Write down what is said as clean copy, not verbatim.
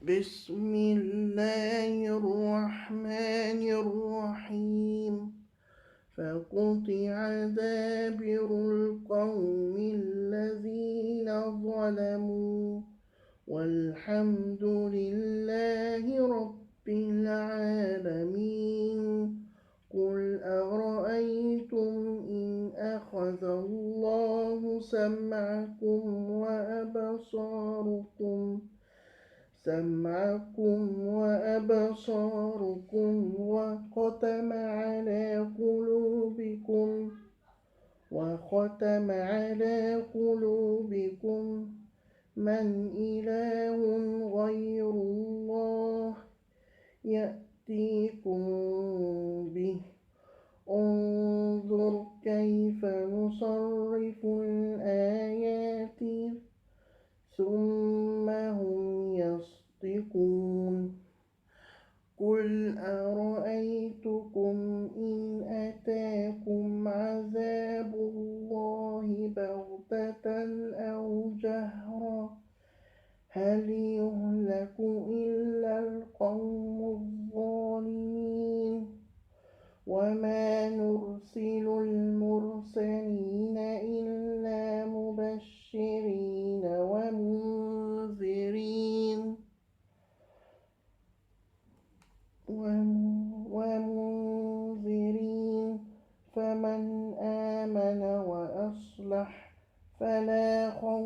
بسم الله الرحمن الرحيم فقطع دابر القوم الذين ظلموا والحمد لله رب العالمين قل أرأيتم إن أخذ الله سمعكم وأبصاركم وختم على قلوبكم من إله غير الله يأتيكم به انظر كيف نصرف الآيات ثم هم يصدقون قل أرأيتكم إن أتاكم عذاب الله بغتة أو جهرة هل يهلك إلا القوم الظالمين وما نرسل المرسلين إلا مبشرين ومنذرين فمن آمن وأصلح فلا خوف